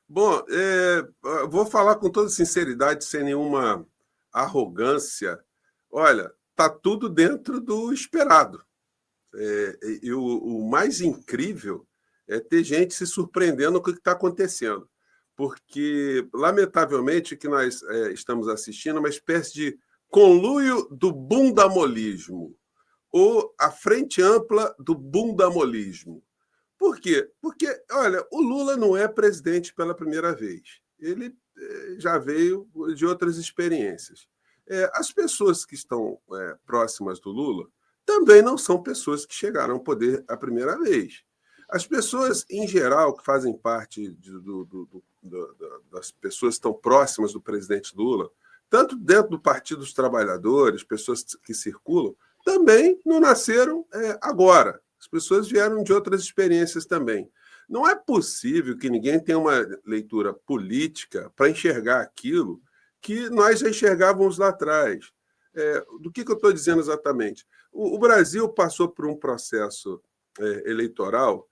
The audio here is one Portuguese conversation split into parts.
Bom, vou falar com toda sinceridade, sem nenhuma arrogância. Olha, está tudo dentro do esperado. E o mais incrível é ter gente se surpreendendo com o que está acontecendo. Porque, lamentavelmente, o que nós estamos assistindo é uma espécie de conluio do bundamolismo, ou a frente ampla do bundamolismo. Por quê? Porque, olha, o Lula não é presidente pela primeira vez. Ele já veio de outras experiências. As pessoas que estão próximas do Lula também não são pessoas que chegaram ao poder a primeira vez. As pessoas, em geral, que fazem parte das pessoas que estão próximas do presidente Lula, tanto dentro do Partido dos Trabalhadores, pessoas que circulam, também não nasceram agora. As pessoas vieram de outras experiências também. Não é possível que ninguém tenha uma leitura política para enxergar aquilo que nós já enxergávamos lá atrás. Do que eu estou dizendo exatamente? O Brasil passou por um processo eleitoral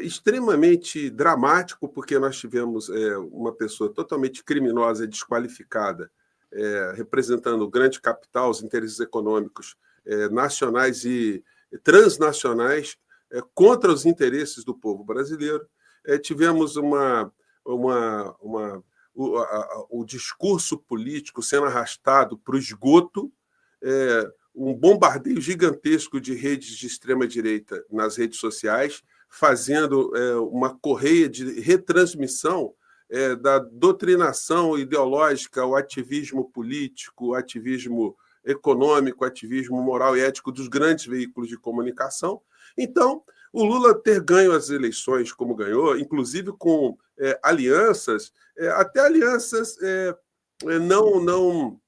extremamente dramático, porque nós tivemos uma pessoa totalmente criminosa e desqualificada, representando o grande capital, os interesses econômicos nacionais e transnacionais contra os interesses do povo brasileiro. Tivemos o discurso político sendo arrastado para o esgoto, um bombardeio gigantesco de redes de extrema-direita nas redes sociais, fazendo uma correia de retransmissão da doutrinação ideológica, o ativismo político, o ativismo econômico, ativismo moral e ético dos grandes veículos de comunicação. Então, o Lula ter ganho as eleições como ganhou, inclusive com alianças, até alianças não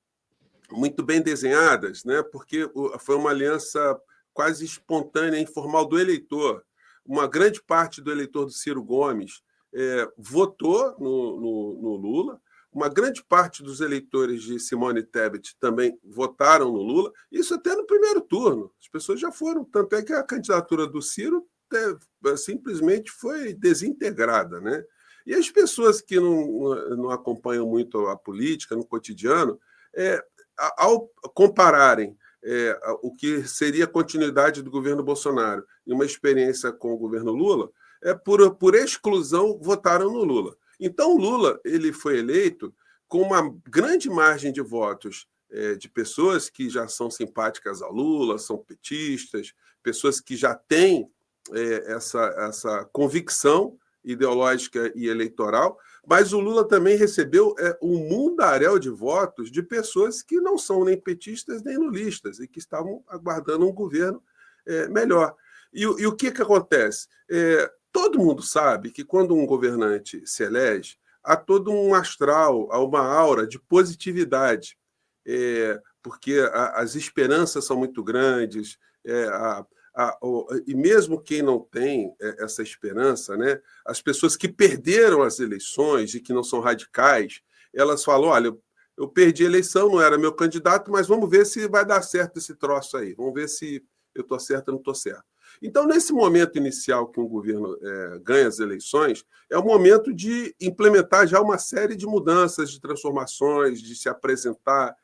muito bem desenhadas, né? Porque foi uma aliança quase espontânea, informal do eleitor. Uma grande parte do eleitor do Ciro Gomes votou no Lula, uma grande parte dos eleitores de Simone Tebet também votaram no Lula, isso até no primeiro turno. As pessoas já foram, tanto é que a candidatura do Ciro simplesmente foi desintegrada, né? E as pessoas que não acompanham muito a política no cotidiano, ao compararem o que seria a continuidade do governo Bolsonaro e uma experiência com o governo Lula, por exclusão, votaram no Lula. Então, o Lula ele foi eleito com uma grande margem de votos de pessoas que já são simpáticas ao Lula, são petistas, pessoas que já têm essa convicção ideológica e eleitoral, mas o Lula também recebeu um mundaréu de votos de pessoas que não são nem petistas nem lulistas e que estavam aguardando um governo melhor. E o que acontece? Todo mundo sabe que quando um governante se elege, há todo um astral, há uma aura de positividade, porque as esperanças são muito grandes, e mesmo quem não tem essa esperança, né, as pessoas que perderam as eleições e que não são radicais, elas falam, olha, eu perdi a eleição, não era meu candidato, mas vamos ver se vai dar certo esse troço aí, vamos ver se eu estou certo ou não estou certo. Então, nesse momento inicial que um governo ganha as eleições, é o momento de implementar já uma série de mudanças, de transformações, de se apresentar,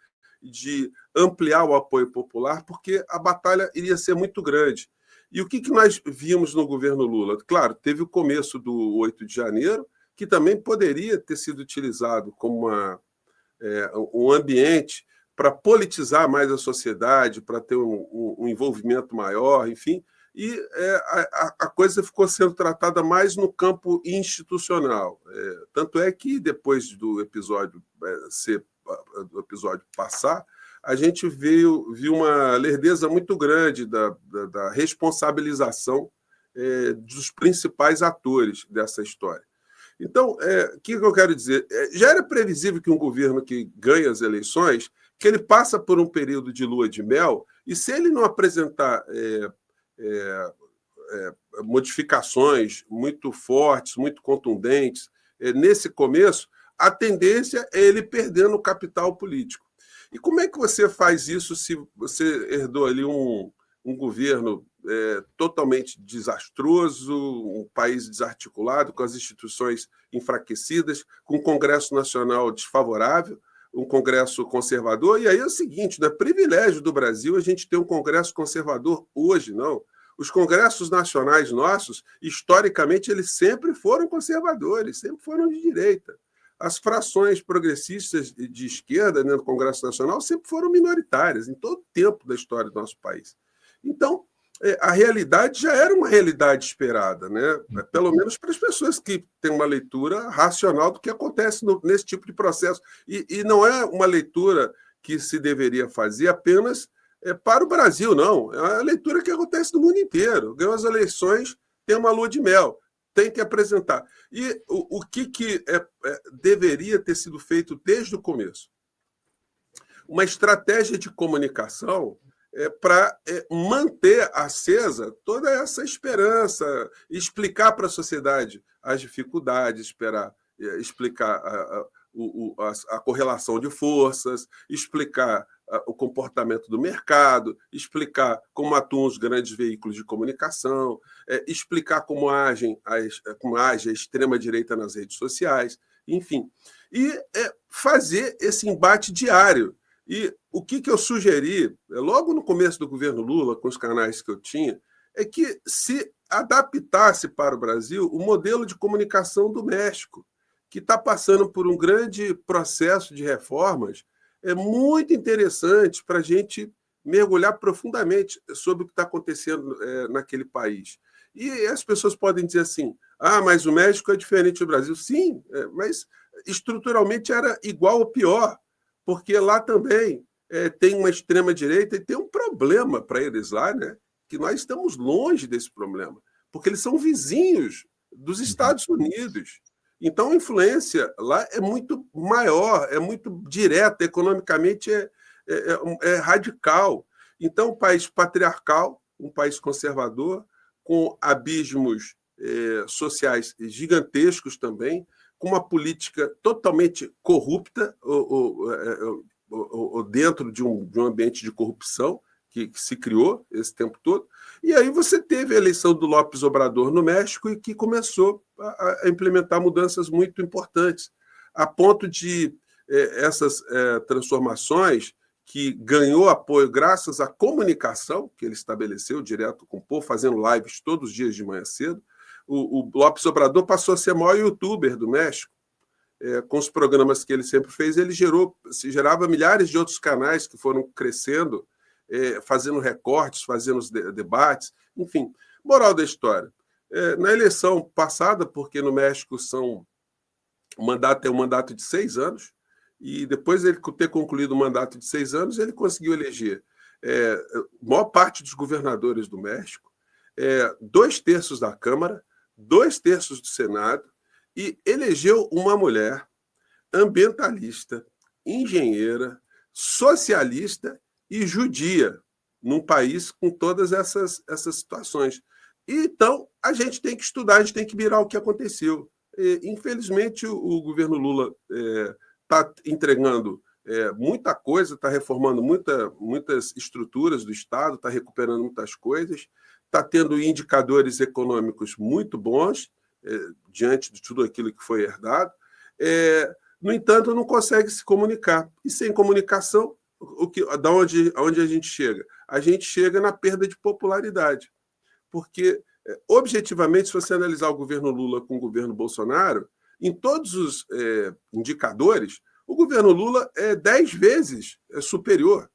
de ampliar o apoio popular, porque a batalha iria ser muito grande. E o que nós vimos no governo Lula? Claro, teve o começo do 8 de janeiro, que também poderia ter sido utilizado como um ambiente para politizar mais a sociedade, para ter um envolvimento maior, enfim, e a coisa ficou sendo tratada mais no campo institucional. Tanto é que, depois do episódio do episódio passar, a gente viu uma lerdeza muito grande da responsabilização dos principais atores dessa história. Então, o que eu quero dizer? Já era previsível que um governo que ganha as eleições, que ele passa por um período de lua de mel, e se ele não apresentar modificações muito fortes, muito contundentes, nesse começo, a tendência é ele perdendo o capital político. E como é que você faz isso se você herdou ali um governo totalmente desastroso, um país desarticulado, com as instituições enfraquecidas, com um Congresso Nacional desfavorável, um Congresso conservador. E aí é o seguinte, não é privilégio do Brasil a gente ter um Congresso conservador hoje, não. Os congressos nacionais nossos, historicamente, eles sempre foram conservadores, sempre foram de direita. As frações progressistas de esquerda, né, no Congresso Nacional sempre foram minoritárias em todo o tempo da história do nosso país. Então, a realidade já era uma realidade esperada, né? Pelo menos para as pessoas que têm uma leitura racional do que acontece nesse tipo de processo. E não é uma leitura que se deveria fazer apenas para o Brasil, não. É uma leitura que acontece no mundo inteiro. Ganhou as eleições, tem uma lua de mel, tem que apresentar. E o que deveria ter sido feito desde o começo? Uma estratégia de comunicação para manter acesa toda essa esperança, explicar para a sociedade as dificuldades, explicar a correlação de forças, explicar o comportamento do mercado, explicar como atuam os grandes veículos de comunicação, explicar como age a extrema-direita nas redes sociais, enfim. E fazer esse embate diário. E o que eu sugeri, logo no começo do governo Lula, com os canais que eu tinha, é que se adaptasse para o Brasil o modelo de comunicação do México, que está passando por um grande processo de reformas muito interessante para a gente mergulhar profundamente sobre o que está acontecendo naquele país. E as pessoas podem dizer assim, mas o México é diferente do Brasil. Sim, mas estruturalmente era igual ou pior, porque lá também tem uma extrema-direita e tem um problema para eles lá, né? Que nós estamos longe desse problema, porque eles são vizinhos dos Estados Unidos. Então, a influência lá é muito maior, é muito direta, economicamente é radical. Então, um país patriarcal, um país conservador, com abismos sociais gigantescos também, com uma política totalmente corrupta ou dentro de um ambiente de corrupção que se criou esse tempo todo. E aí você teve a eleição do López Obrador no México e que começou a implementar mudanças muito importantes, a ponto de essas transformações que ganhou apoio graças à comunicação que ele estabeleceu direto com o povo, fazendo lives todos os dias de manhã cedo. O López Obrador passou a ser o maior youtuber do México. Com os programas que ele sempre fez, ele gerava milhares de outros canais que foram crescendo, fazendo recortes, fazendo os debates, enfim. Moral da história. Na eleição passada, porque no México o mandato é um mandato de 6 anos, e depois de ele ter concluído o mandato de 6 anos, ele conseguiu eleger a maior parte dos governadores do México, 2/3 da Câmara, 2/3 do Senado, e elegeu uma mulher ambientalista, engenheira, socialista e judia, num país com todas essas situações. Então, a gente tem que estudar, a gente tem que mirar o que aconteceu. Infelizmente, o governo Lula está entregando muita coisa, está reformando muitas estruturas do Estado, está recuperando muitas coisas, está tendo indicadores econômicos muito bons, diante de tudo aquilo que foi herdado. No entanto, não consegue se comunicar. E sem comunicação, aonde a gente chega? A gente chega na perda de popularidade. Porque, objetivamente, se você analisar o governo Lula com o governo Bolsonaro, em todos os indicadores, o governo Lula é 10 vezes superior.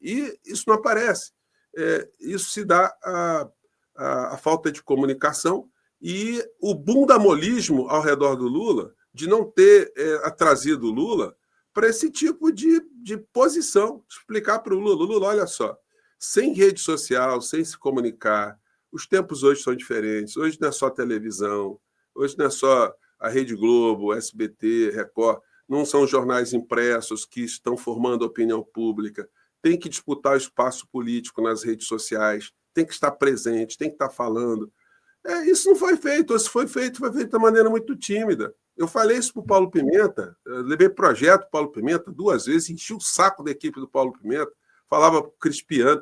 E isso não aparece. Isso se dá à falta de comunicação e o bundamolismo ao redor do Lula, de não ter trazido o Lula para esse tipo de posição, explicar para o Lula, olha só, sem rede social, sem se comunicar, os tempos hoje são diferentes, hoje não é só televisão, hoje não é só a Rede Globo, SBT, Record, não são jornais impressos que estão formando a opinião pública, tem que disputar o espaço político nas redes sociais, tem que estar presente, tem que estar falando. Isso não foi feito, ou se foi feito de maneira muito tímida. Eu falei isso para o Paulo Pimenta, levei projeto para o Paulo Pimenta 2 vezes, enchi o saco da equipe do Paulo Pimenta, falava com o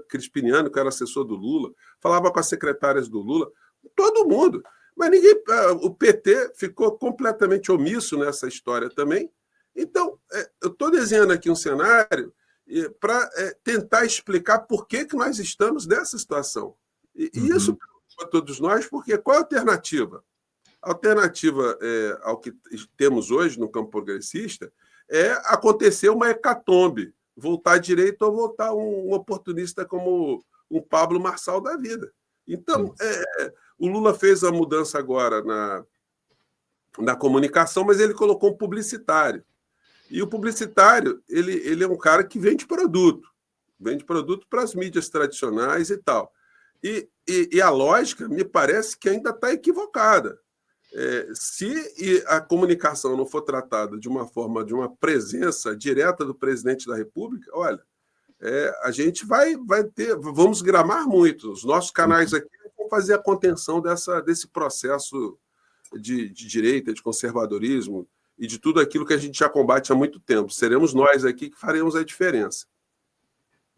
Crispiniano, que era assessor do Lula, falava com as secretárias do Lula, todo mundo. Mas ninguém, o PT ficou completamente omisso nessa história também. Então, eu estou desenhando aqui um cenário para tentar explicar por que nós estamos nessa situação. E isso para todos nós, porque qual é a alternativa? A alternativa ao que temos hoje no campo progressista é acontecer uma hecatombe, voltar à direita ou voltar um oportunista como um Pablo Marçal da vida. Então, o Lula fez a mudança agora na comunicação, mas ele colocou um publicitário. E o publicitário, ele é um cara que vende produto para as mídias tradicionais e tal. E a lógica, me parece que ainda está equivocada. Se a comunicação não for tratada de uma forma, de uma presença direta do presidente da República, olha, a gente vamos gramar muito. Os nossos canais aqui vão fazer a contenção desse processo de direita, de conservadorismo e de tudo aquilo que a gente já combate há muito tempo. Seremos nós aqui que faremos a diferença.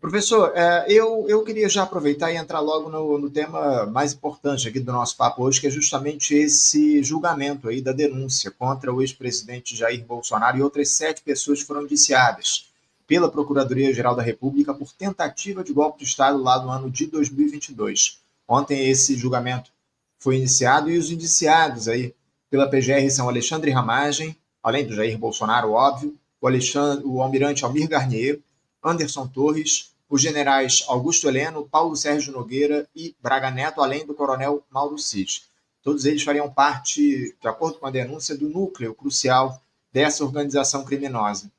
Professor, eu queria já aproveitar e entrar logo no tema mais importante aqui do nosso papo hoje, que é justamente esse julgamento aí da denúncia contra o ex-presidente Jair Bolsonaro e outras 7 pessoas que foram indiciadas pela Procuradoria-Geral da República por tentativa de golpe de Estado lá no ano de 2022. Ontem esse julgamento foi iniciado e os indiciados aí pela PGR são Alexandre Ramagem, além do Jair Bolsonaro, óbvio, o almirante Almir Garnier, Anderson Torres, os generais Augusto Heleno, Paulo Sérgio Nogueira e Braga Neto, além do coronel Mauro Cid. Todos eles fariam parte, de acordo com a denúncia, do núcleo crucial dessa organização criminosa.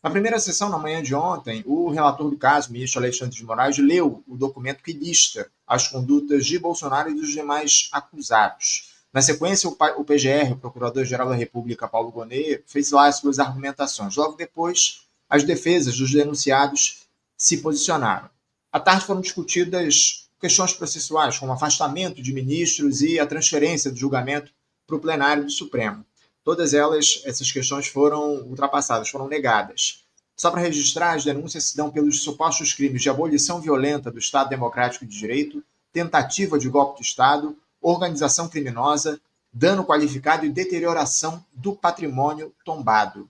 Na primeira sessão, na manhã de ontem, o relator do caso, o ministro Alexandre de Moraes, leu o documento que lista as condutas de Bolsonaro e dos demais acusados. Na sequência, o PGR, o Procurador-Geral da República, Paulo Gonet, fez lá as suas argumentações. Logo depois, as defesas dos denunciados se posicionaram. À tarde foram discutidas questões processuais, como afastamento de ministros e a transferência do julgamento para o plenário do Supremo. Todas essas questões foram ultrapassadas, foram negadas. Só para registrar, as denúncias se dão pelos supostos crimes de abolição violenta do Estado Democrático de Direito, tentativa de golpe de Estado, organização criminosa, dano qualificado e deterioração do patrimônio tombado.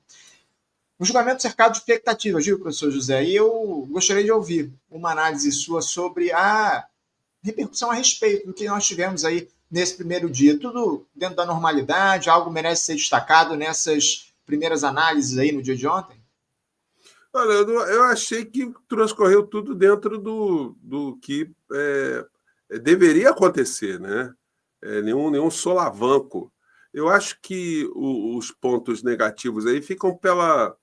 Um julgamento cercado de expectativas, viu, professor José? E eu gostaria de ouvir uma análise sua sobre a repercussão a respeito do que nós tivemos aí nesse primeiro dia. Tudo dentro da normalidade? Algo merece ser destacado nessas primeiras análises aí no dia de ontem? Olha, eu achei que transcorreu tudo dentro do que deveria acontecer, né? Nenhum solavanco. Eu acho que os pontos negativos aí ficam pela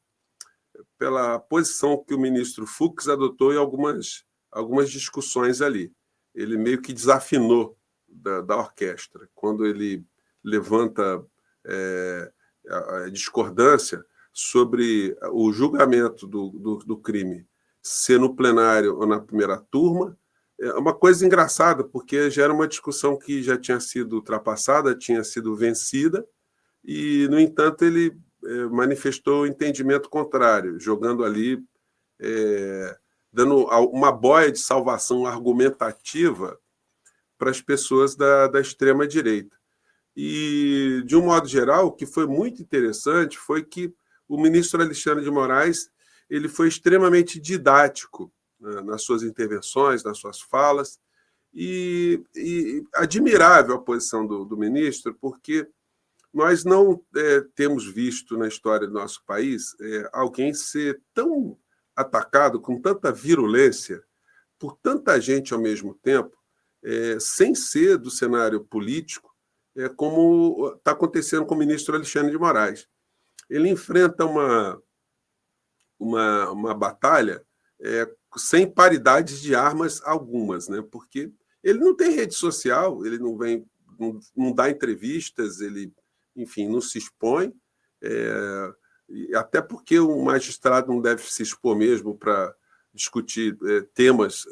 posição que o ministro Fux adotou em algumas discussões ali. Ele meio que desafinou da orquestra. Quando ele levanta a discordância sobre o julgamento do crime ser no plenário ou na primeira turma, é uma coisa engraçada, porque já era uma discussão que já tinha sido ultrapassada, tinha sido vencida, e, no entanto, ele manifestou o entendimento contrário, jogando ali, dando uma boia de salvação argumentativa para as pessoas da extrema-direita. E, de um modo geral, o que foi muito interessante foi que o ministro Alexandre de Moraes ele foi extremamente didático, né, nas suas intervenções, nas suas falas, e admirável a posição do ministro, porque nós não temos visto na história do nosso país alguém ser tão atacado com tanta virulência por tanta gente ao mesmo tempo, sem ser do cenário político, como está acontecendo com o ministro Alexandre de Moraes. Ele enfrenta uma batalha sem paridades de armas algumas, né? Porque ele não tem rede social, ele não dá entrevistas, ele, enfim, não se expõe, até porque um magistrado não deve se expor mesmo para discutir temas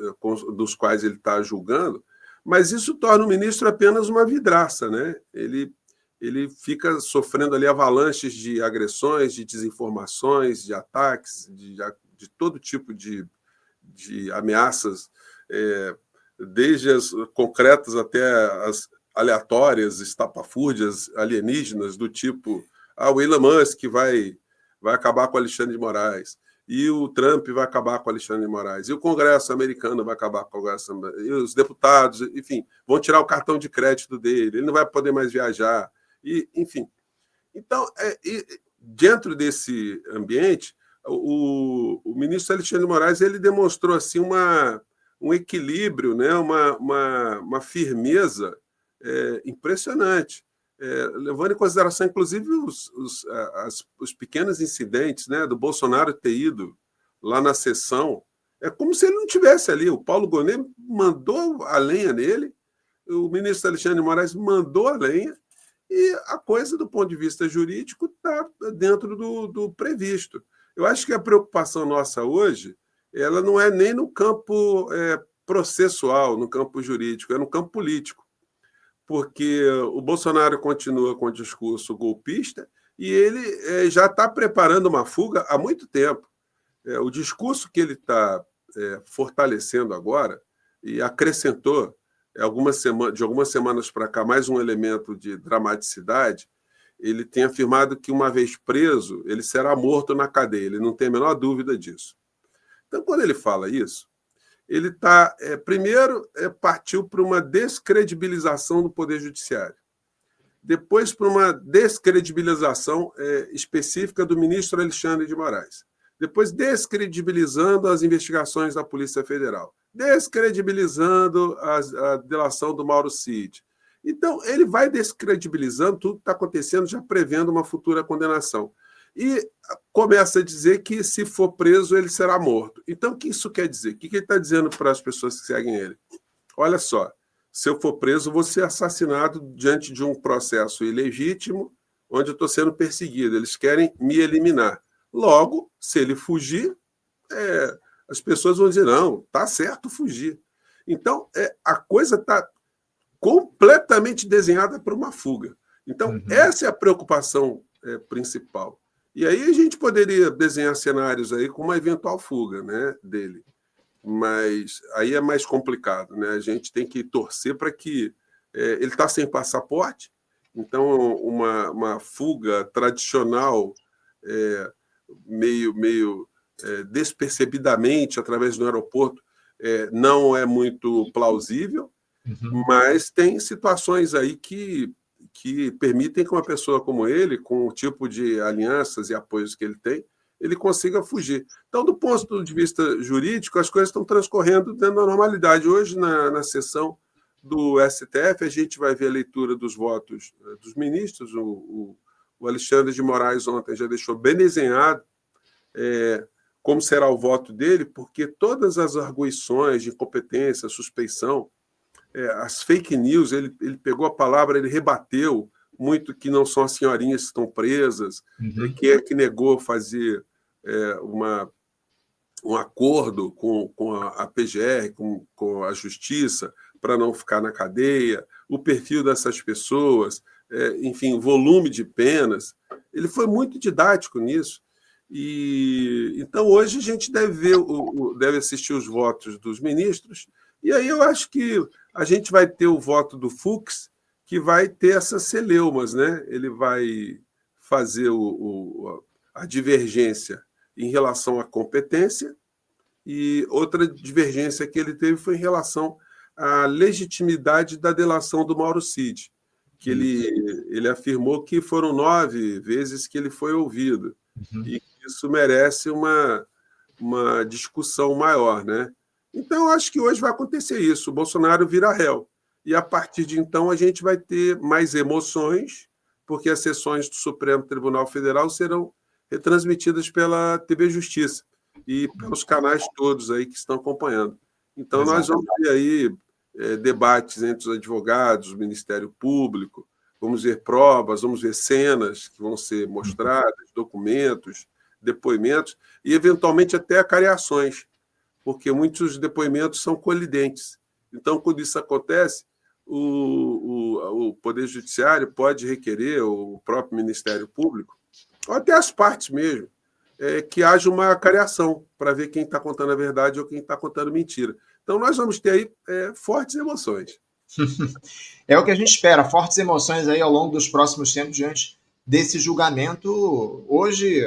dos quais ele está julgando, mas isso torna o ministro apenas uma vidraça, né? Ele fica sofrendo ali avalanches de agressões, de desinformações, de ataques, de todo tipo de de ameaças, desde as concretas até as aleatórias, estapafúrdias, alienígenas, do tipo o Elon Musk vai acabar com o Alexandre de Moraes, e o Trump vai acabar com o Alexandre de Moraes, e o Congresso americano vai acabar com o Congresso, e os deputados, enfim, vão tirar o cartão de crédito dele, ele não vai poder mais viajar, e, enfim. Então, dentro desse ambiente, o ministro Alexandre de Moraes ele demonstrou assim, um equilíbrio, né? uma firmeza impressionante, levando em consideração, inclusive, os pequenos incidentes, né? Do Bolsonaro ter ido lá na sessão. É como se ele não estivesse ali. O Paulo Gonet mandou a lenha nele, o ministro Alexandre de Moraes mandou a lenha, e a coisa, do ponto de vista jurídico, está dentro do previsto. Eu acho que a preocupação nossa hoje ela não é nem no campo processual, no campo jurídico, é no campo político, porque o Bolsonaro continua com o discurso golpista e ele já está preparando uma fuga há muito tempo. O discurso que ele está fortalecendo agora, e acrescentou de algumas semanas para cá mais um elemento de dramaticidade, ele tem afirmado que, uma vez preso, ele será morto na cadeia, ele não tem a menor dúvida disso. Então, quando ele fala isso, ele está, primeiro, partiu para uma descredibilização do Poder Judiciário, depois para uma descredibilização específica do ministro Alexandre de Moraes, depois descredibilizando as investigações da Polícia Federal, descredibilizando a delação do Mauro Cid. Então, ele vai descredibilizando tudo que está acontecendo, já prevendo uma futura condenação. E começa a dizer que, se for preso, ele será morto. Então, o que isso quer dizer? O que ele está dizendo para as pessoas que seguem ele? Olha só, se eu for preso, vou ser assassinado diante de um processo ilegítimo, onde eu estou sendo perseguido. Eles querem me eliminar. Logo, se ele fugir, as pessoas vão dizer, não, está certo fugir. Então, a coisa está completamente desenhada para uma fuga. Então, essa é a preocupação principal. E aí a gente poderia desenhar cenários aí com uma eventual fuga, né, dele. Mas aí é mais complicado, né? A gente tem que torcer para que... ele está sem passaporte, então uma fuga tradicional, meio despercebidamente, através do aeroporto, não é muito plausível, mas tem situações aí que permitem que uma pessoa como ele, com o tipo de alianças e apoios que ele tem, ele consiga fugir. Então, do ponto de vista jurídico, as coisas estão transcorrendo dentro da normalidade. Hoje, na sessão do STF, a gente vai ver a leitura dos votos dos ministros. O Alexandre de Moraes ontem já deixou bem desenhado como será o voto dele, porque todas as arguições de incompetência, suspeição, as fake news, ele pegou a palavra, ele rebateu muito que não são as senhorinhas que estão presas, quem é que negou fazer um acordo com a PGR, com a Justiça, para não ficar na cadeia, o perfil dessas pessoas, enfim, o volume de penas. Ele foi muito didático nisso. E então, hoje, a gente deve assistir os votos dos ministros, e aí eu acho que a gente vai ter o voto do Fux, que vai ter essas celeumas, né? Ele vai fazer a divergência em relação à competência, e outra divergência que ele teve foi em relação à legitimidade da delação do Mauro Cid, que ele afirmou que foram 9 vezes que ele foi ouvido, e que isso merece uma discussão maior, né? Então, eu acho que hoje vai acontecer isso, o Bolsonaro vira réu, e a partir de então a gente vai ter mais emoções, porque as sessões do Supremo Tribunal Federal serão retransmitidas pela TV Justiça e pelos canais todos aí que estão acompanhando. Então, nós vamos ter aí debates entre os advogados, o Ministério Público, vamos ver provas, vamos ver cenas que vão ser mostradas, documentos, depoimentos, e, eventualmente, até acariações, porque muitos depoimentos são colidentes. Então, quando isso acontece, o Poder Judiciário pode requerer, o próprio Ministério Público, ou até as partes mesmo, que haja uma cariação para ver quem está contando a verdade ou quem está contando mentira. Então, nós vamos ter aí fortes emoções. É o que a gente espera, fortes emoções aí ao longo dos próximos tempos diante desse julgamento. Hoje,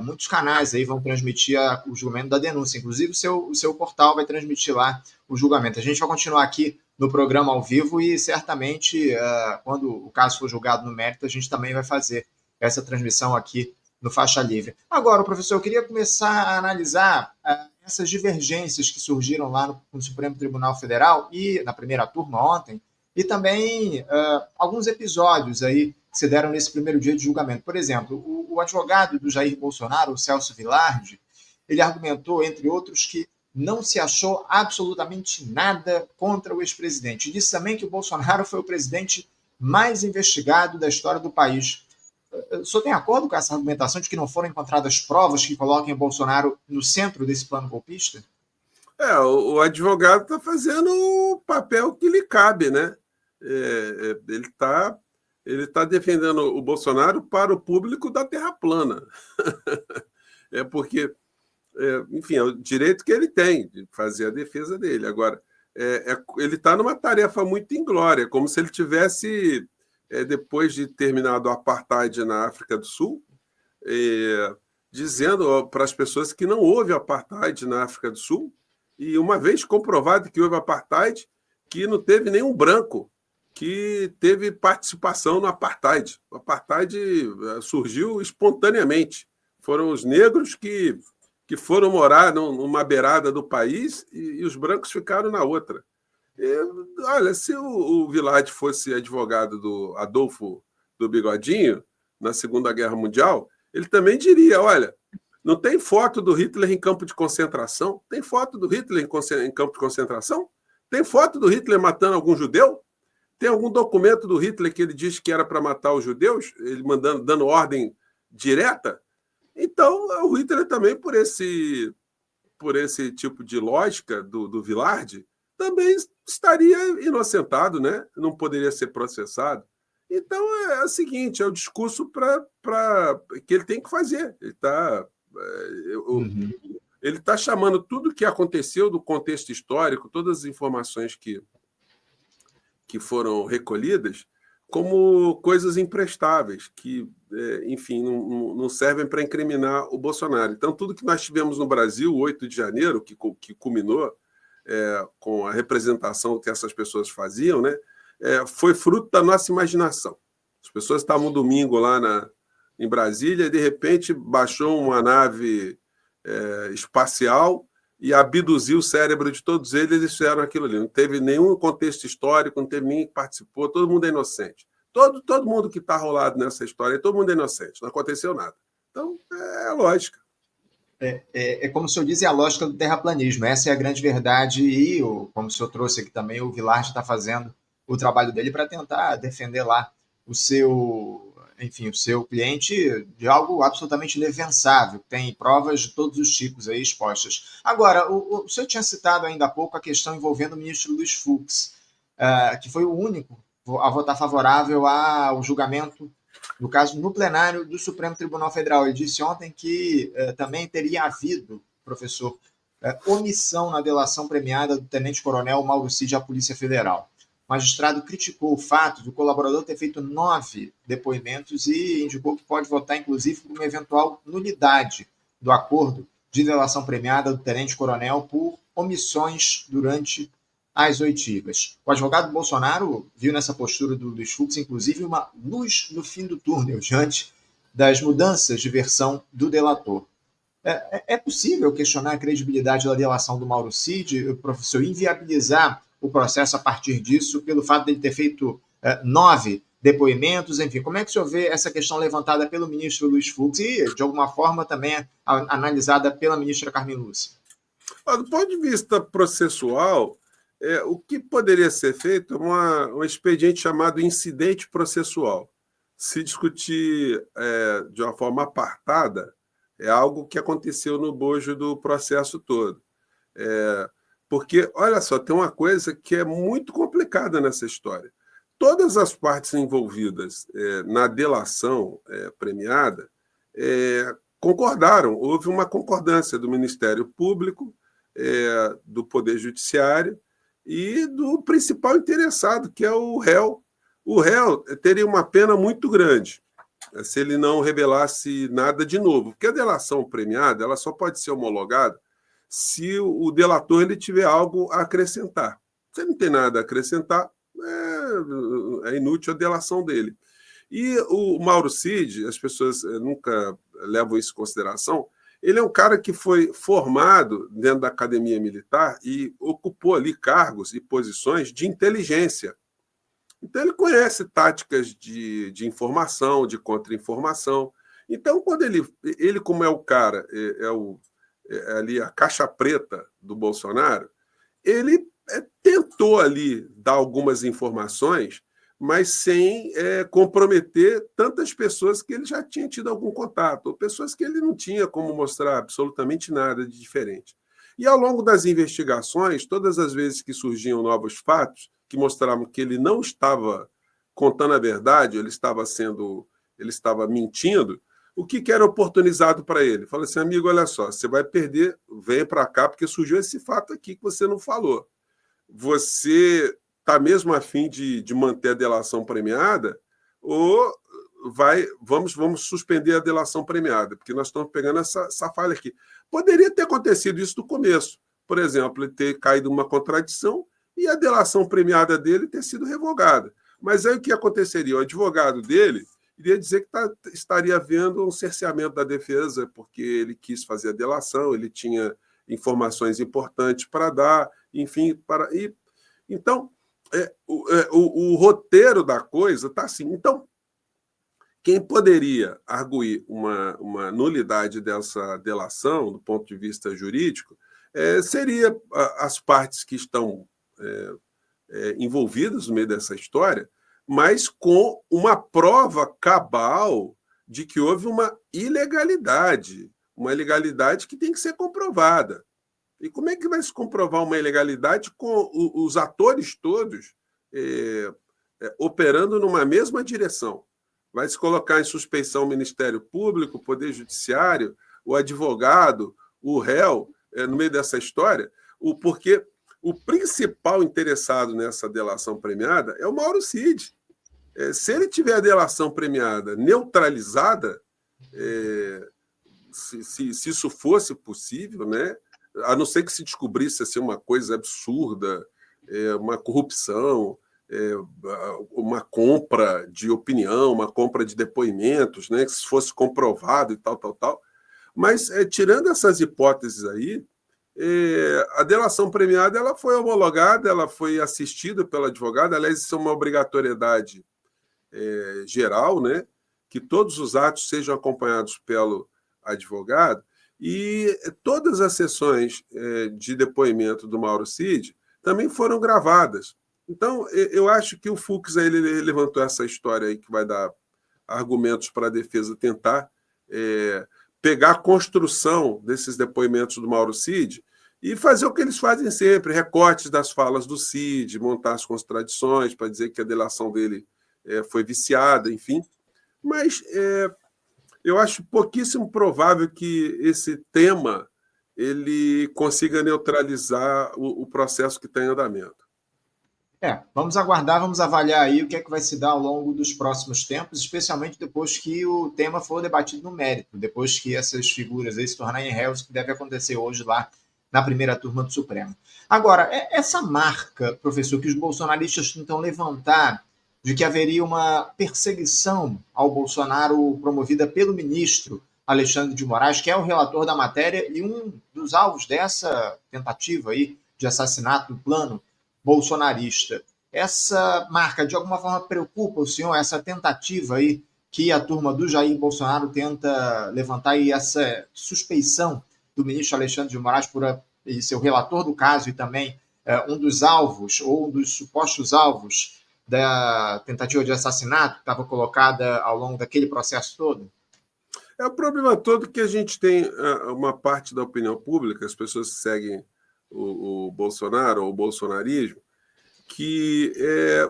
muitos canais aí vão transmitir o julgamento da denúncia, inclusive o seu portal vai transmitir lá o julgamento. A gente vai continuar aqui no programa ao vivo e certamente, quando o caso for julgado no mérito, a gente também vai fazer essa transmissão aqui no Faixa Livre. Agora, professor, eu queria começar a analisar essas divergências que surgiram lá no Supremo Tribunal Federal e na primeira turma ontem, e também alguns episódios aí que se deram nesse primeiro dia de julgamento. Por exemplo, o advogado do Jair Bolsonaro, o Celso Vilardi, ele argumentou, entre outros, que não se achou absolutamente nada contra o ex-presidente. Disse também que o Bolsonaro foi o presidente mais investigado da história do país. O senhor tem acordo com essa argumentação de que não foram encontradas provas que coloquem o Bolsonaro no centro desse plano golpista? O advogado está fazendo o papel que lhe cabe, né? Ele tá defendendo o Bolsonaro para o público da Terra plana. Porque, enfim, é o direito que ele tem de fazer a defesa dele. Agora, ele está numa tarefa muito inglória, como se ele tivesse, depois de terminado o apartheid na África do Sul, dizendo para as pessoas que não houve apartheid na África do Sul, e uma vez comprovado que houve apartheid, que não teve nenhum branco que teve participação no apartheid. O apartheid surgiu espontaneamente. Foram os negros que foram morar numa beirada do país e os brancos ficaram na outra. Olha, se o Vilardi fosse advogado do Adolfo do Bigodinho, na Segunda Guerra Mundial, ele também diria, olha, não tem foto do Hitler em campo de concentração? Tem foto do Hitler em campo de concentração? Tem foto do Hitler matando algum judeu? Tem algum documento do Hitler que ele diz que era para matar os judeus? Ele dando ordem direta? Então, o Hitler também, por esse tipo de lógica do Vilardi, também estaria inocentado, né? Não poderia ser processado. Então, é o seguinte, é o discurso que ele tem que fazer. Ele está chamando tudo que aconteceu do contexto histórico, todas as informações que foram recolhidas, como coisas imprestáveis, que, enfim, não servem para incriminar o Bolsonaro. Então, tudo que nós tivemos no Brasil, 8 de janeiro, que culminou com a representação que essas pessoas faziam, né, foi fruto da nossa imaginação. As pessoas estavam um domingo lá em Brasília e, de repente, baixou uma nave espacial e abduziu o cérebro de todos eles e fizeram aquilo ali. Não teve nenhum contexto histórico, não teve ninguém que participou, todo mundo é inocente. Todo mundo que está rolado nessa história, todo mundo é inocente, não aconteceu nada. Então, é a lógica. É como o senhor diz, é a lógica do terraplanismo. Essa é a grande verdade e, como o senhor trouxe aqui também, o Vilardi está fazendo o trabalho dele para tentar defender lá o seu cliente de algo absolutamente indefensável. Tem provas de todos os tipos aí expostas. Agora, o senhor tinha citado ainda há pouco a questão envolvendo o ministro Luiz Fux, que foi o único a votar favorável ao julgamento, no caso, no plenário do Supremo Tribunal Federal. Ele disse ontem que também teria havido, professor, omissão na delação premiada do tenente-coronel Mauro Cid à Polícia Federal. O magistrado criticou o fato do colaborador ter feito 9 depoimentos e indicou que pode votar, inclusive, por uma eventual nulidade do acordo de delação premiada do tenente-coronel por omissões durante as oitivas. O advogado Bolsonaro viu nessa postura do Luiz Fux, inclusive, uma luz no fim do túnel diante das mudanças de versão do delator. É possível questionar a credibilidade da delação do Mauro Cid, professor, inviabilizar o processo a partir disso, pelo fato de ele ter feito 9 depoimentos, enfim, como é que o senhor vê essa questão levantada pelo ministro Luiz Fux e, de alguma forma, também analisada pela ministra Carmen Lúcia? Do ponto de vista processual, o que poderia ser feito é um expediente chamado incidente processual. Se discutir de uma forma apartada, é algo que aconteceu no bojo do processo todo. Porque, olha só, tem uma coisa que é muito complicada nessa história. Todas as partes envolvidas na delação premiada concordaram, houve uma concordância do Ministério Público, do Poder Judiciário e do principal interessado, que é o réu. O réu teria uma pena muito grande se ele não revelasse nada de novo, porque a delação premiada ela só pode ser homologada se o delator ele tiver algo a acrescentar. Se ele não tem nada a acrescentar, é inútil a delação dele. E o Mauro Cid, as pessoas nunca levam isso em consideração, ele é um cara que foi formado dentro da academia militar e ocupou ali cargos e posições de inteligência. Então, ele conhece táticas de informação, de contra-informação. Então, quando ele como é o cara, ali a caixa preta do Bolsonaro, ele tentou ali dar algumas informações, mas sem comprometer tantas pessoas que ele já tinha tido algum contato, ou pessoas que ele não tinha como mostrar absolutamente nada de diferente. E ao longo das investigações, todas as vezes que surgiam novos fatos que mostravam que ele não estava contando a verdade, ele estava mentindo, o que era oportunizado para ele? Fala assim, amigo, olha só, você vai perder, vem para cá, porque surgiu esse fato aqui que você não falou. Você está mesmo a fim de manter a delação premiada ou vamos suspender a delação premiada, porque nós estamos pegando essa falha aqui. Poderia ter acontecido isso no começo. Por exemplo, ele ter caído uma contradição e a delação premiada dele ter sido revogada. Mas aí o que aconteceria? O advogado dele iria dizer que estaria havendo um cerceamento da defesa, porque ele quis fazer a delação, ele tinha informações importantes para dar, enfim. Então, o roteiro da coisa está assim. Então, quem poderia arguir uma nulidade dessa delação, do ponto de vista jurídico, seria as partes que estão envolvidas no meio dessa história, mas com uma prova cabal de que houve uma ilegalidade que tem que ser comprovada. E como é que vai se comprovar uma ilegalidade com os atores todos operando numa mesma direção? Vai se colocar em suspeição o Ministério Público, o Poder Judiciário, o advogado, o réu, no meio dessa história? Porque o principal interessado nessa delação premiada é o Mauro Cid. Se ele tiver a delação premiada neutralizada, se isso fosse possível, né, a não ser que se descobrisse assim, uma coisa absurda, uma corrupção, uma compra de opinião, uma compra de depoimentos, né, que se fosse comprovado e tal. Mas, tirando essas hipóteses aí, a delação premiada ela foi homologada, ela foi assistida pelo advogado, aliás, isso é uma obrigatoriedade geral, né, que todos os atos sejam acompanhados pelo advogado, e todas as sessões de depoimento do Mauro Cid também foram gravadas. Então, eu acho que o Fux ele levantou essa história aí que vai dar argumentos para a defesa tentar pegar a construção desses depoimentos do Mauro Cid e fazer o que eles fazem sempre, recortes das falas do Cid, montar as contradições para dizer que a delação dele foi viciada, enfim. Mas eu acho pouquíssimo provável que esse tema ele consiga neutralizar o processo que está em andamento. Vamos aguardar, vamos avaliar aí o que é que vai se dar ao longo dos próximos tempos, especialmente depois que o tema for debatido no mérito, depois que essas figuras aí se tornarem réus, que deve acontecer hoje lá na primeira turma do Supremo. Agora, essa marca, professor, que os bolsonaristas tentam levantar de que haveria uma perseguição ao Bolsonaro promovida pelo ministro Alexandre de Moraes, que é o relator da matéria e um dos alvos dessa tentativa aí de assassinato do plano bolsonarista. Essa marca, de alguma forma, preocupa o senhor, essa tentativa aí que a turma do Jair Bolsonaro tenta levantar aí essa suspeição do ministro Alexandre de Moraes por ser o relator do caso e também um dos alvos, ou um dos supostos alvos da tentativa de assassinato que estava colocada ao longo daquele processo todo? O problema todo que a gente tem uma parte da opinião pública, as pessoas que seguem o Bolsonaro ou o bolsonarismo, que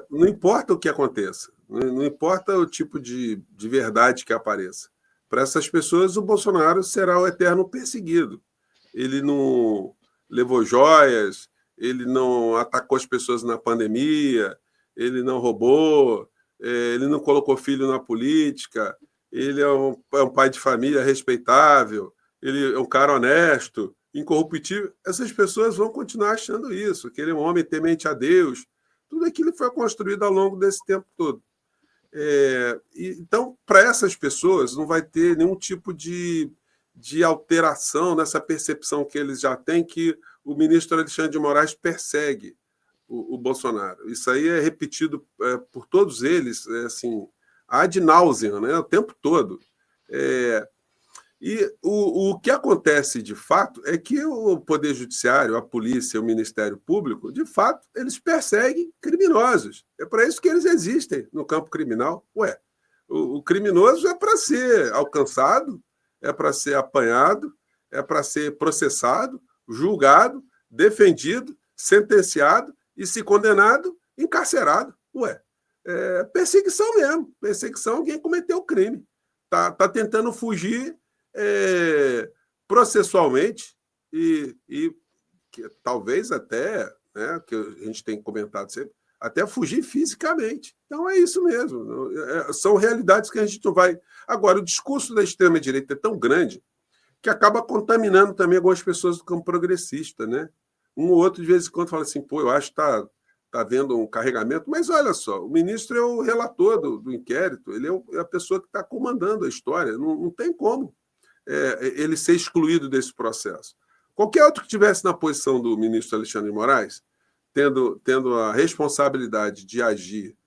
não importa o que aconteça, não importa o tipo de verdade que apareça. Para essas pessoas, o Bolsonaro será o eterno perseguido. Ele não levou joias, ele não atacou as pessoas na pandemia, ele não roubou, ele não colocou filho na política, ele é um pai de família respeitável, ele é um cara honesto, incorruptível. Essas pessoas vão continuar achando isso, que ele é um homem temente a Deus. Tudo aquilo foi construído ao longo desse tempo todo. Então, para essas pessoas, não vai ter nenhum tipo de alteração nessa percepção que eles já têm que o ministro Alexandre de Moraes persegue o Bolsonaro. Isso aí é repetido por todos eles, assim, ad nauseam, né, o tempo todo. E o que acontece, de fato, é que o Poder Judiciário, a polícia, o Ministério Público, de fato, eles perseguem criminosos. É para isso que eles existem no campo criminal. O criminoso é para ser alcançado, é para ser apanhado, é para ser processado, julgado, defendido, sentenciado e, se condenado, encarcerado. É perseguição mesmo. Perseguição, alguém cometeu o crime. Tá tentando fugir processualmente e que, talvez até, né, que a gente tem comentado sempre, até fugir fisicamente. Então é isso mesmo. São realidades que a gente não vai... Agora, o discurso da extrema-direita é tão grande que acaba contaminando também algumas pessoas do campo progressista, né? Um ou outro, de vez em quando, fala assim, eu acho que está havendo um carregamento, mas olha só, o ministro é o relator do inquérito, ele é a pessoa que está comandando a história, não tem como ele ser excluído desse processo. Qualquer outro que estivesse na posição do ministro Alexandre de Moraes, tendo a responsabilidade de agir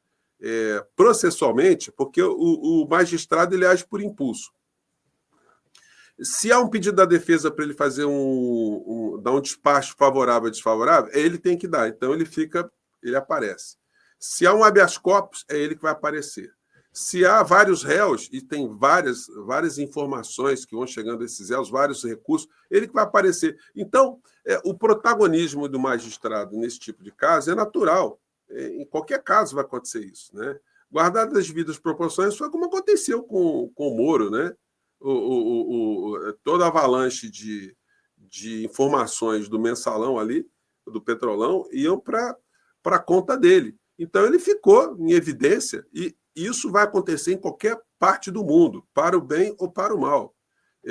processualmente, porque o magistrado ele age por impulso. Se há um pedido da defesa para ele fazer dar um despacho favorável ou desfavorável, ele tem que dar. Então ele aparece. Se há um habeas corpus, é ele que vai aparecer. Se há vários réus, e tem várias informações que vão chegando a esses réus, vários recursos, ele que vai aparecer. Então, o protagonismo do magistrado nesse tipo de caso é natural. Em qualquer caso vai acontecer isso, né? Guardadas as devidas proporções, foi como aconteceu com o Moro, né? Toda a avalanche de informações do mensalão ali, do Petrolão, iam para a conta dele. Então, ele ficou em evidência e isso vai acontecer em qualquer parte do mundo, para o bem ou para o mal.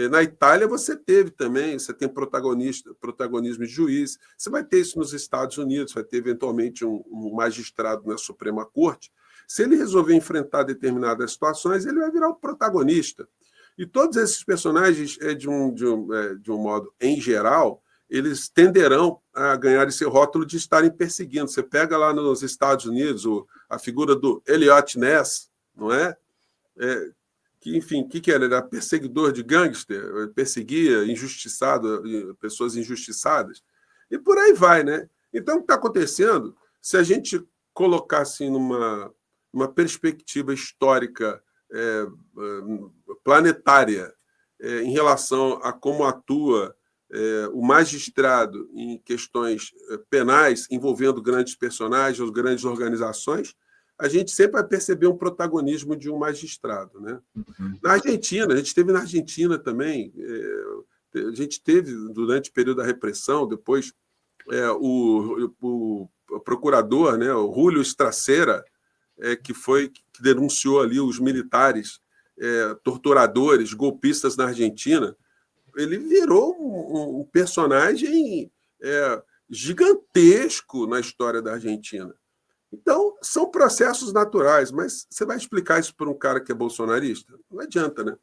Na Itália, você tem protagonismo de juiz, você vai ter isso nos Estados Unidos, vai ter eventualmente um magistrado na Suprema Corte. Se ele resolver enfrentar determinadas situações, ele vai virar o protagonista. E todos esses personagens, de um modo em geral, eles tenderão a ganhar esse rótulo de estarem perseguindo. Você pega lá nos Estados Unidos a figura do Eliot Ness, não é? Que, enfim, o que era? Ele era perseguidor de gangster, perseguia pessoas injustiçadas, e por aí vai, né? Então, o que está acontecendo, se a gente colocar assim, numa perspectiva histórica planetária em relação a como atua o magistrado em questões penais envolvendo grandes personagens, grandes organizações, a gente sempre vai perceber um protagonismo de um magistrado, né? Na Argentina, a gente teve na Argentina também, a gente teve durante o período da repressão, depois o procurador, né, o Júlio Estracera, que denunciou ali os militares torturadores, golpistas na Argentina. Ele virou um personagem gigantesco na história da Argentina. Então, são processos naturais, mas você vai explicar isso para um cara que é bolsonarista? Não adianta, né?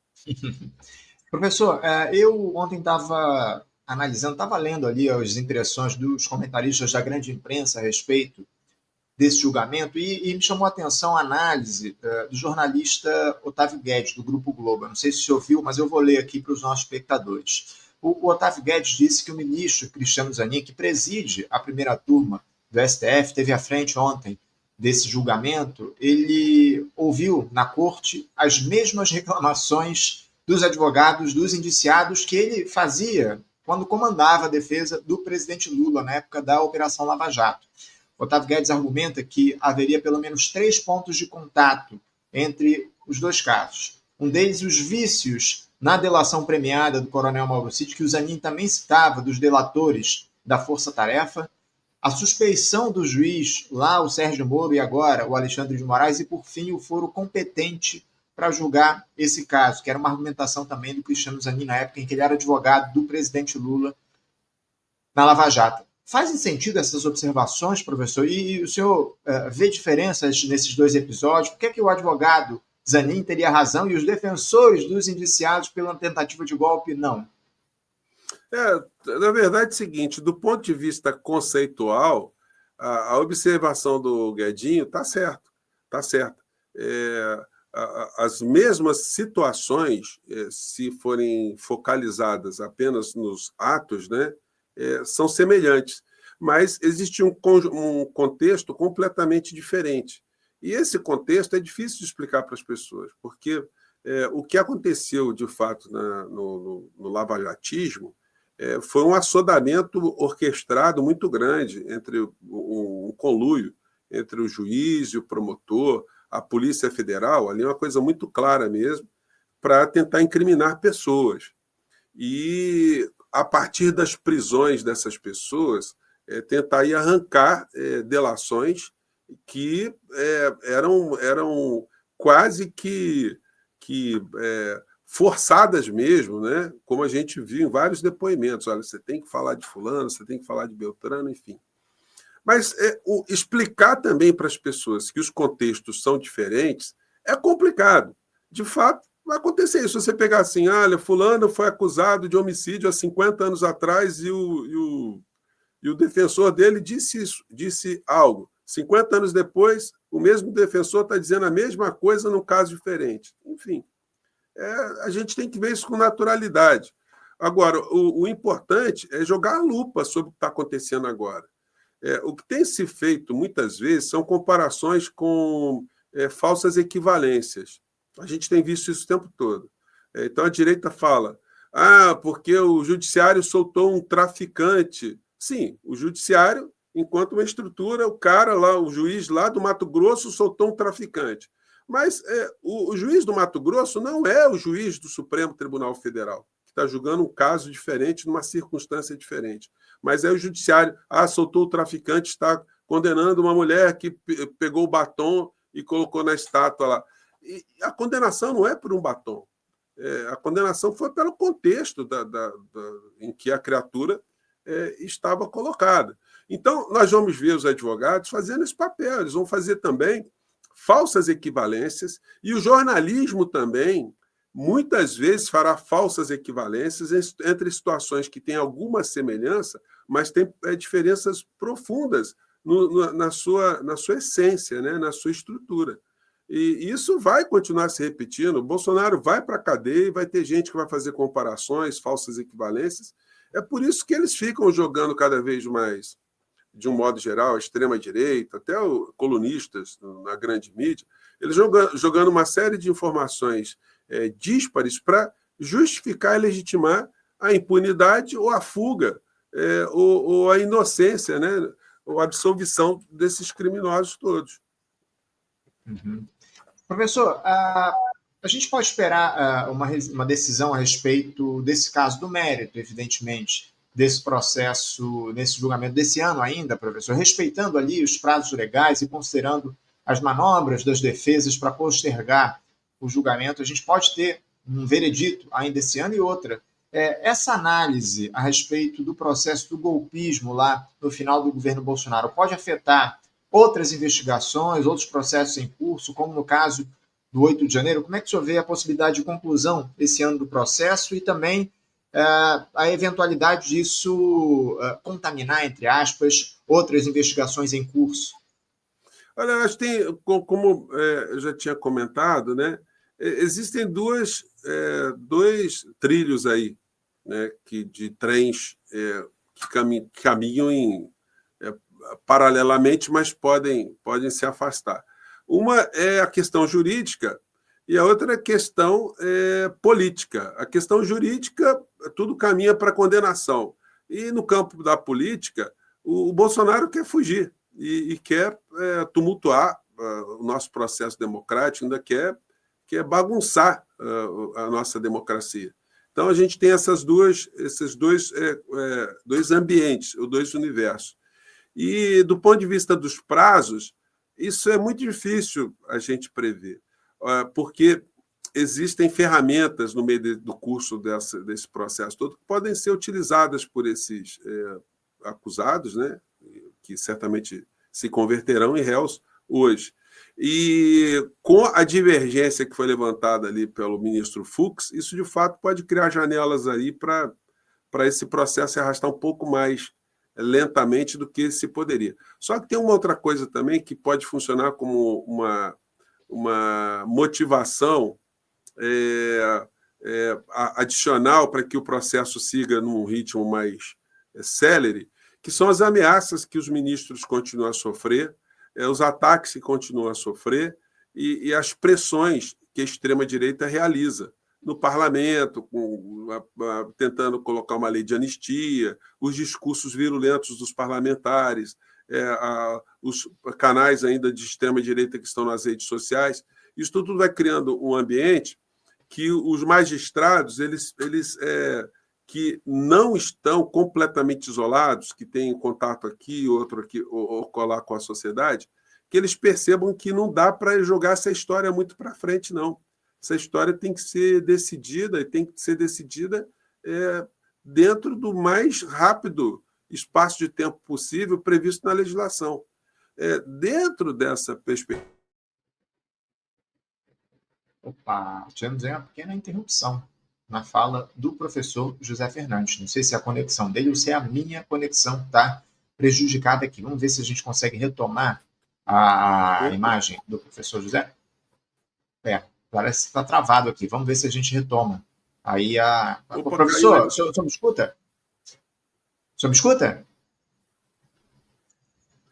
Professor, eu ontem estava analisando, estava lendo ali as impressões dos comentaristas da grande imprensa a respeito desse julgamento e me chamou a atenção a análise do jornalista Otávio Guedes, do Grupo Globo. Não sei se você ouviu, mas eu vou ler aqui para os nossos espectadores. O Otávio Guedes disse que o ministro Cristiano Zanin, que preside a primeira turma do STF, teve à frente ontem desse julgamento, ele ouviu na corte as mesmas reclamações dos advogados, dos indiciados, que ele fazia quando comandava a defesa do presidente Lula, na época da Operação Lava Jato. Otávio Guedes argumenta que haveria pelo menos 3 pontos de contato entre os dois casos. Um deles, os vícios na delação premiada do coronel Mauro Cid, que o Zanin também citava, dos delatores da Força Tarefa, a suspeição do juiz, lá o Sérgio Moro e agora o Alexandre de Moraes, e por fim o foro competente para julgar esse caso, que era uma argumentação também do Cristiano Zanin na época em que ele era advogado do presidente Lula na Lava Jato. Fazem sentido essas observações, professor? E o senhor vê diferenças nesses dois episódios? Por que, é que o advogado Zanin teria razão e os defensores dos indiciados pela tentativa de golpe não? Na verdade, é o seguinte, do ponto de vista conceitual, a observação do Guedinho está certo, está certo. As mesmas situações, se forem focalizadas apenas nos atos, né, são semelhantes, mas existe um contexto completamente diferente. E esse contexto é difícil de explicar para as pessoas, porque o que aconteceu, de fato, no lavajatismo foi um assodamento orquestrado muito grande entre um conluio entre o juiz e o promotor, a Polícia Federal, ali é uma coisa muito clara mesmo, para tentar incriminar pessoas. E, a partir das prisões dessas pessoas, tentar ir arrancar delações que eram quase que forçadas mesmo, né? Como a gente viu em vários depoimentos. Olha, você tem que falar de fulano, você tem que falar de Beltrano, enfim. Mas explicar também para as pessoas que os contextos são diferentes é complicado. De fato, vai acontecer isso. Você pegar assim, olha, fulano foi acusado de homicídio há 50 anos atrás e o defensor dele disse algo. 50 anos depois, o mesmo defensor está dizendo a mesma coisa num caso diferente. Enfim, a gente tem que ver isso com naturalidade. Agora, o importante é jogar a lupa sobre o que está acontecendo agora. O que tem se feito, muitas vezes, são comparações com falsas equivalências. A gente tem visto isso o tempo todo. Então, a direita fala, porque o judiciário soltou um traficante. Sim, o judiciário, enquanto uma estrutura, o cara lá, o juiz lá do Mato Grosso soltou um traficante. Mas o juiz do Mato Grosso não é o juiz do Supremo Tribunal Federal, que está julgando um caso diferente, numa circunstância diferente. Mas é o judiciário, soltou o traficante, está condenando uma mulher que pegou o batom e colocou na estátua lá. E a condenação não é por um batom. A condenação foi pelo contexto em que a criatura estava colocada. Então, nós vamos ver os advogados fazendo esse papel. Eles vão fazer também falsas equivalências, e o jornalismo também, muitas vezes, fará falsas equivalências entre situações que têm alguma semelhança, mas têm diferenças profundas na sua essência, né? Na sua estrutura. E isso vai continuar se repetindo. O Bolsonaro vai para a cadeia e vai ter gente que vai fazer comparações, falsas equivalências. É por isso que eles ficam jogando cada vez mais, de um modo geral, a extrema-direita, até colunistas na grande mídia, eles jogando uma série de informações díspares para justificar e legitimar a impunidade ou a fuga, ou a inocência, né? Ou a absolvição desses criminosos todos. Uhum. Professor, a gente pode esperar uma decisão a respeito desse caso do mérito, evidentemente, desse processo, nesse julgamento desse ano ainda, professor, respeitando ali os prazos legais e considerando as manobras das defesas para postergar o julgamento, a gente pode ter um veredito ainda esse ano e outra. Essa análise a respeito do processo do golpismo lá no final do governo Bolsonaro pode afetar outras investigações, outros processos em curso, como no caso do 8 de janeiro? Como é que o senhor vê a possibilidade de conclusão esse ano do processo e também a eventualidade disso contaminar, entre aspas, outras investigações em curso? Olha, acho que tem, como eu já tinha comentado, né, existem dois trilhos aí, né, de trens que caminham paralelamente, mas podem se afastar. Uma é a questão jurídica e a outra é a questão política. A questão jurídica, tudo caminha para a condenação. E no campo da política, o Bolsonaro quer fugir e quer tumultuar o nosso processo democrático, ainda quer bagunçar a nossa democracia. Então, a gente tem esses dois ambientes, os dois universos. E, do ponto de vista dos prazos, isso é muito difícil a gente prever, porque existem ferramentas no meio do curso desse processo todo que podem ser utilizadas por esses acusados, né, que certamente se converterão em réus hoje. E com a divergência que foi levantada ali pelo ministro Fux, isso de fato pode criar janelas aí para esse processo se arrastar um pouco mais lentamente do que se poderia. Só que tem uma outra coisa também que pode funcionar como uma motivação adicional para que o processo siga num ritmo mais célere, que são as ameaças que os ministros continuam a sofrer, os ataques que continuam a sofrer e as pressões que a extrema-direita realiza no parlamento, tentando colocar uma lei de anistia, os discursos virulentos dos parlamentares, os canais ainda de extrema-direita que estão nas redes sociais. Isso tudo vai criando um ambiente que os magistrados que não estão completamente isolados, que têm contato aqui, outro aqui, ou colar com a sociedade, que eles percebam que não dá para jogar essa história muito para frente, não. Essa história tem que ser decidida, e tem que ser decidida dentro do mais rápido espaço de tempo possível previsto na legislação. Dentro dessa perspectiva. Opa, tivemos aí uma pequena interrupção na fala do professor José Fernandes. Não sei se é a conexão dele ou se é a minha conexão está prejudicada aqui. Vamos ver se a gente consegue retomar a imagem do professor José. Parece que está travado aqui. Vamos ver se a gente retoma. Aí o professor, o senhor me escuta? O senhor me escuta?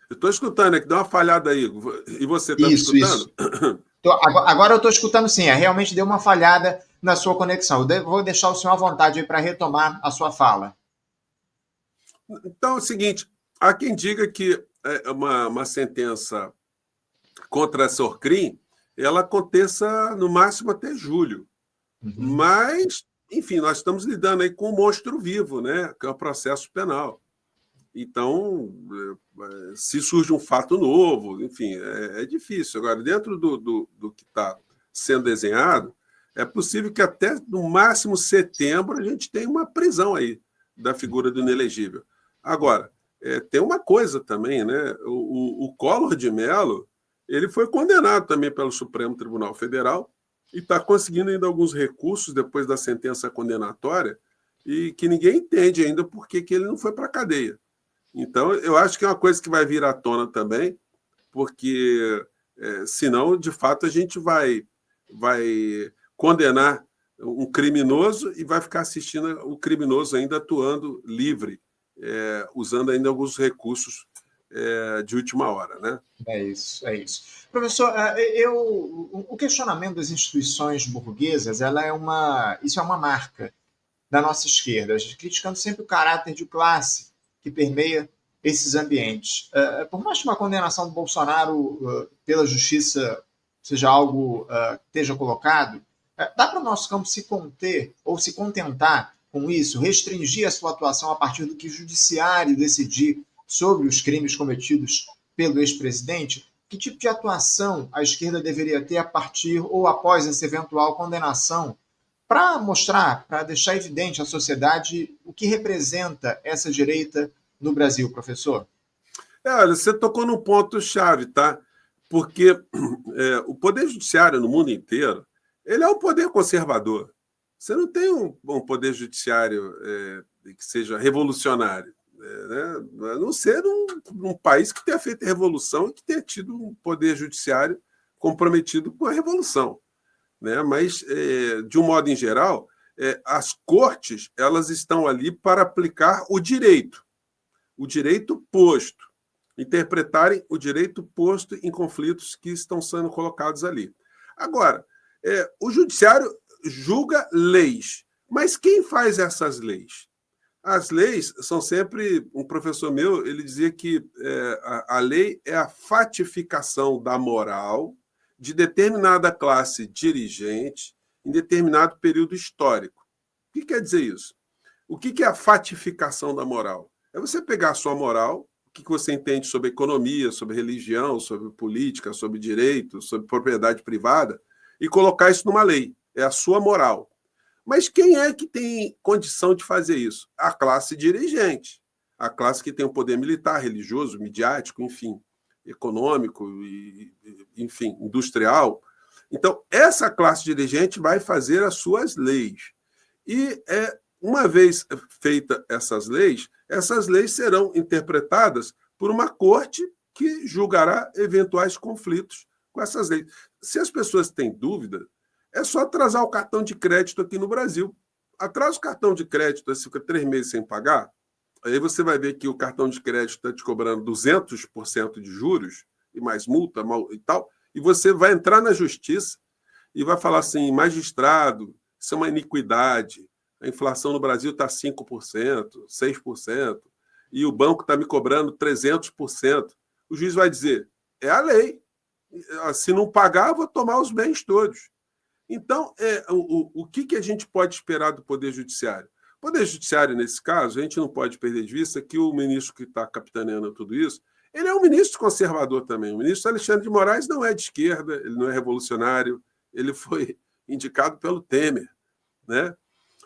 Eu estou escutando, é que dá uma falhada aí. E você está me escutando? Isso. Agora eu estou escutando sim. Realmente deu uma falhada na sua conexão. Eu vou deixar o senhor à vontade para retomar a sua fala. Então é o seguinte, há quem diga que uma sentença contra a Sorcrim ela aconteça no máximo até julho. Uhum. Mas, enfim, nós estamos lidando aí com um monstro vivo, né? Que é o processo penal. Então, se surge um fato novo, enfim, é difícil. Agora, dentro do que está sendo desenhado, é possível que até no máximo setembro a gente tenha uma prisão aí da figura do inelegível. Agora, tem uma coisa também, né? O Collor de Mello ele foi condenado também pelo Supremo Tribunal Federal e está conseguindo ainda alguns recursos depois da sentença condenatória e que ninguém entende ainda por que ele não foi para a cadeia. Então, eu acho que é uma coisa que vai vir à tona também, porque senão, de fato, a gente vai condenar um criminoso e vai ficar assistindo o criminoso ainda atuando livre, usando ainda alguns recursos de última hora, né? É isso. Professor, o questionamento das instituições burguesas, isso é uma marca da nossa esquerda, criticando sempre o caráter de classe que permeia esses ambientes. Por mais que uma condenação do Bolsonaro pela justiça seja algo que esteja colocado, dá para o nosso campo se conter ou se contentar com isso, restringir a sua atuação a partir do que o judiciário decidir sobre os crimes cometidos pelo ex-presidente? Que tipo de atuação a esquerda deveria ter a partir ou após essa eventual condenação para mostrar, para deixar evidente à sociedade o que representa essa direita no Brasil, professor? Olha, você tocou num ponto-chave, tá? Porque o Poder Judiciário no mundo inteiro ele é um poder conservador. Você não tem um Poder Judiciário que seja revolucionário. Né? A não ser num país que tenha feito a revolução e que tenha tido um poder judiciário comprometido com a revolução. Né? Mas, de um modo em geral, as cortes elas estão ali para aplicar o direito posto, interpretarem o direito posto em conflitos que estão sendo colocados ali. Agora, o judiciário julga leis, mas quem faz essas leis? As leis são sempre... Um professor meu ele dizia que a lei é a fatificação da moral de determinada classe dirigente em em determinado período histórico. O que quer dizer isso? O que é a fatificação da moral? É você pegar a sua moral, o que você entende sobre economia, sobre religião, sobre política, sobre direito, sobre propriedade privada, e colocar isso numa lei. É a sua moral. Mas quem é que tem condição de fazer isso? A classe dirigente. A classe que tem o poder militar, religioso, midiático, enfim, econômico, enfim, industrial. Então, essa classe dirigente vai fazer as suas leis. E, uma vez feitas essas leis serão interpretadas por uma corte que julgará eventuais conflitos com essas leis. Se as pessoas têm dúvida, é só atrasar o cartão de crédito aqui no Brasil. Atrasa o cartão de crédito, você fica 3 meses sem pagar, aí você vai ver que o cartão de crédito está te cobrando 200% de juros, e mais multa e tal, e você vai entrar na justiça e vai falar assim, magistrado, isso é uma iniquidade, a inflação no Brasil está 5%, 6%, e o banco está me cobrando 300%. O juiz vai dizer, é a lei. Se não pagar, eu vou tomar os bens todos. Então, o que a gente pode esperar do Poder Judiciário? O Poder Judiciário, nesse caso, a gente não pode perder de vista que o ministro que está capitaneando tudo isso, ele é um ministro conservador também. O ministro Alexandre de Moraes não é de esquerda, ele não é revolucionário, ele foi indicado pelo Temer, né?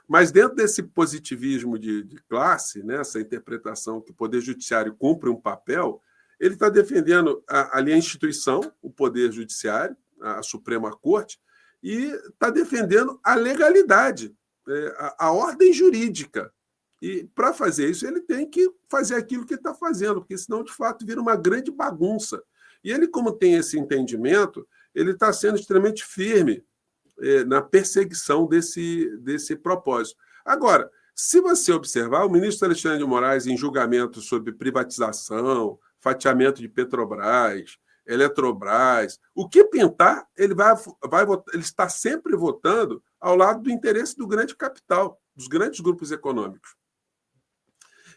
Mas dentro desse positivismo de classe, né, essa interpretação que o Poder Judiciário cumpre um papel, ele está defendendo ali a instituição, o Poder Judiciário, a Suprema Corte, e está defendendo a legalidade, a ordem jurídica. E, para fazer isso, ele tem que fazer aquilo que está fazendo, porque senão, de fato, vira uma grande bagunça. E ele, como tem esse entendimento, ele está sendo extremamente firme na perseguição desse propósito. Agora, se você observar, o ministro Alexandre de Moraes, em julgamento sobre privatização, fatiamento de Petrobras, Eletrobras, o que pintar, ele ele está sempre votando ao lado do interesse do grande capital, dos grandes grupos econômicos.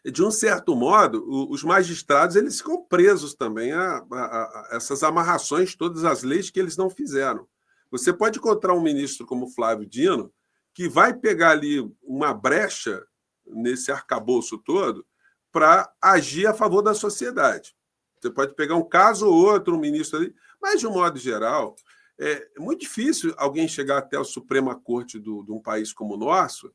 De um certo modo, os magistrados eles ficam presos também a essas amarrações, todas as leis que eles não fizeram. Você pode encontrar um ministro como Flávio Dino, que vai pegar ali uma brecha nesse arcabouço todo para agir a favor da sociedade. Você pode pegar um caso ou outro, um ministro ali, mas, de um modo geral, é muito difícil alguém chegar até a Suprema Corte de um país como o nosso